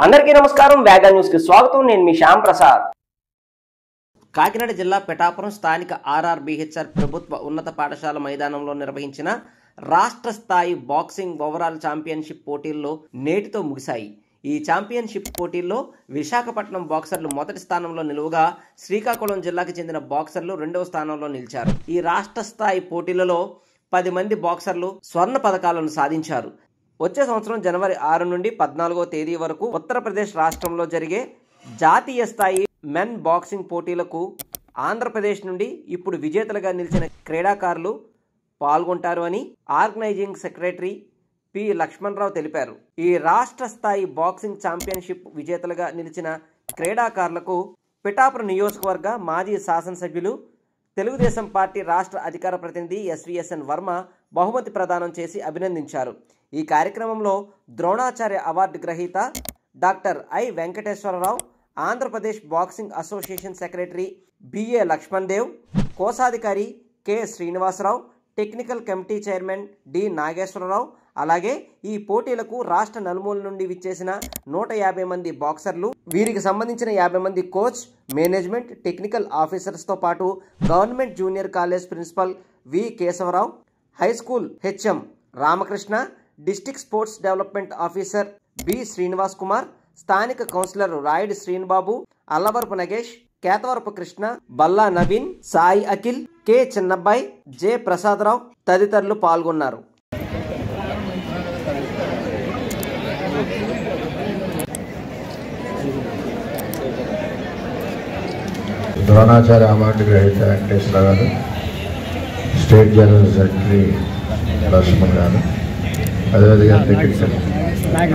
అందరికీ నమస్కారం. వేగా న్యూస్ కి స్వాగతం. నేను మీ శ్యామ్ ప్రసాద్. కాకినాడ జిల్లా పిఠాపురం స్థానిక ఆర్ఆర్బీహెచ్ఆర్ ప్రభుత్వ ఉన్నత పాఠశాల మైదానంలో నిర్వహించిన రాష్ట్ర స్థాయి బాక్సింగ్ ఓవరాల్ ఛాంపియన్షిప్ పోటీల్లో నేటితో ముగిశాయి. ఈ ఛాంపియన్షిప్ పోటీల్లో విశాఖపట్నం బాక్సర్లు మొదటి స్థానంలో నిలువగా శ్రీకాకుళం జిల్లాకు చెందిన బాక్సర్లు రెండవ స్థానంలో నిలిచారు. ఈ రాష్ట్ర స్థాయి పోటీలలో 10 మంది బాక్సర్లు స్వర్ణ పతకాలను సాధించారు. వచ్చే సంవత్సరం జనవరి 6 నుండి 14వ తేదీ వరకు ఉత్తరప్రదేశ్ రాష్ట్రంలో జరిగే జాతీయ స్థాయి మెన్ బాక్సింగ్ పోటీలకు ఆంధ్రప్రదేశ్ నుండి ఇప్పుడు విజేతలుగా నిలిచిన క్రీడాకారులు పాల్గొంటారు అని ఆర్గనైజింగ్ సెక్రటరీ పి లక్ష్మణరావు తెలిపారు. ఈ రాష్ట్ర స్థాయి బాక్సింగ్ ఛాంపియన్షిప్ విజేతలుగా నిలిచిన క్రీడాకారులకు పిఠాపురం నియోజకవర్గ మాజీ శాసనసభ్యులు తెలుగుదేశం పార్టీ రాష్ట్ర అధికార ప్రతినిధి ఎస్విఎస్ఎన్ వర్మ బహుమతి ప్రదానం చేసి అభినందించారు. ఈ కార్యక్రమంలో ద్రోణాచార్య అవార్డు గ్రహీత doctor I Venkateswararao, Andhra Pradesh boxing association secretary B A Lakshman Dev, కోశాధికారి K Srinivasarao, technical committee chairman D Nageswararao, అలాగే ఈ పోటీలకు రాష్ట్ర నలుమూల నుండి విచ్చేసిన 150 మంది బాక్సర్లు, వీరికి సంబంధించిన 50 మంది కోచ్, మేనేజ్మెంట్, టెక్నికల్ ఆఫీసర్స్తో పాటు government junior college principal V Kesavarao, high school HM Ramakrishna, district sports development officer B Srinivas Kumar, స్థానిక councillor Rayudu Srinibabu, Allavarapu Nagesh, Ketavarapu Krishna, Balla Naveen, Sai Akhil, K Chinnabbayi, J Prasadarao తదితరులు పాల్గొన్నారు. ద్రోణాచార్య అవార్డు గ్రహీత వెంకటేశ్వర గారు, స్టేట్ జనరల్ సెక్రటరీ లక్ష్మణ్ గారు, అదేవిధంగా టెక్నికల్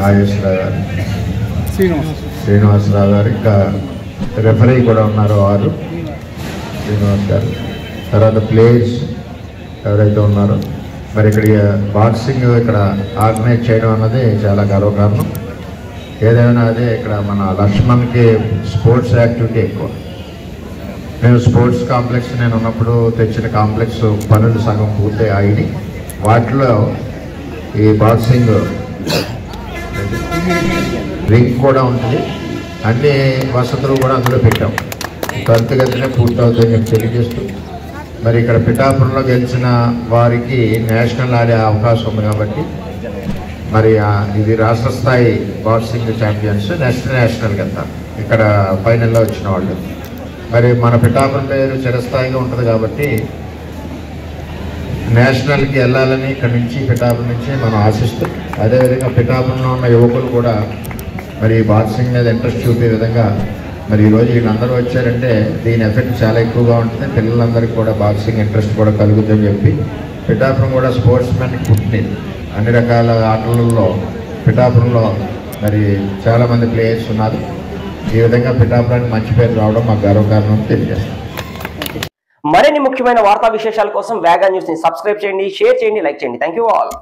నాగేశ్వరరావు గారు, శ్రీనివాసరావు గారు, ఇంకా రెఫరీ కూడా ఉన్నారు వారు శ్రీనివాస్ గారు, తర్వాత ప్లేయర్స్ ఎవరైతే ఉన్నారో మరి ఇక్కడ బాక్సింగ్ ఇక్కడ ఆర్గనైజ్ చేయడం అన్నది చాలా గర్వకారణం. ఏదైనా అదే ఇక్కడ మన లక్ష్మణ్కి స్పోర్ట్స్ యాక్టివిటీ ఎక్కువ. నేను స్పోర్ట్స్ కాంప్లెక్స్ నేను ఉన్నప్పుడు తెచ్చిన కాంప్లెక్స్ పనులు సగం పూర్తి అయ్యి వాటిలో ఈ బాక్సింగ్ రింగ్ కూడా ఉంటుంది. అన్ని వసతులు కూడా అందులో పెట్టాం. త్వరితగతినే పూర్తవుతుందని చెప్పి తెలియజేస్తూ మరి ఇక్కడ పిఠాపురంలో గెలిచిన వారికి నేషనల్ ఆడే అవకాశం ఉంది కాబట్టి మరి ఇది రాష్ట్ర స్థాయి బాక్సింగ్ ఛాంపియన్స్ నెక్స్ట్ నేషనల్కి వెళ్తారు. ఇక్కడ ఫైనల్లో వచ్చిన వాళ్ళు మరి మన పిఠాపురం పేరు చిరస్థాయిగా ఉంటుంది కాబట్టి నేషనల్కి వెళ్ళాలని ఇక్కడ నుంచి పిఠాపురం నుంచి మనం ఆశిస్తాం. అదేవిధంగా పిఠాపురంలో ఉన్న యువకులు కూడా మరి బాక్సింగ్ మీద ఇంట్రెస్ట్ చూపే విధంగా మరి ఈరోజు వీళ్ళందరూ వచ్చారంటే దీని ఎఫెక్ట్ చాలా ఎక్కువగా ఉంటుంది. పిల్లలందరికీ కూడా బాక్సింగ్ ఇంట్రెస్ట్ కూడా కలుగుతుందని చెప్పి పిఠాపురం కూడా స్పోర్ట్స్ మెన్కి పుట్టింది. అన్ని రకాల ఆటలలో పిఠాపురంలో మరి చాలామంది ప్లేయర్స్ ఉన్నారు. ఈ విధంగా పిఠాపురానికి మంచి పేరు రావడం మాకు గర్వకారణం తెలియజేస్తాం. మరిన్ని ముఖ్యమైన వార్తా విశేషాల కోసం వేగా న్యూస్ ని సబ్స్క్రైబ్ చేయండి, షేర్ చేయండి, లైక్ చేయండి. Thank you all.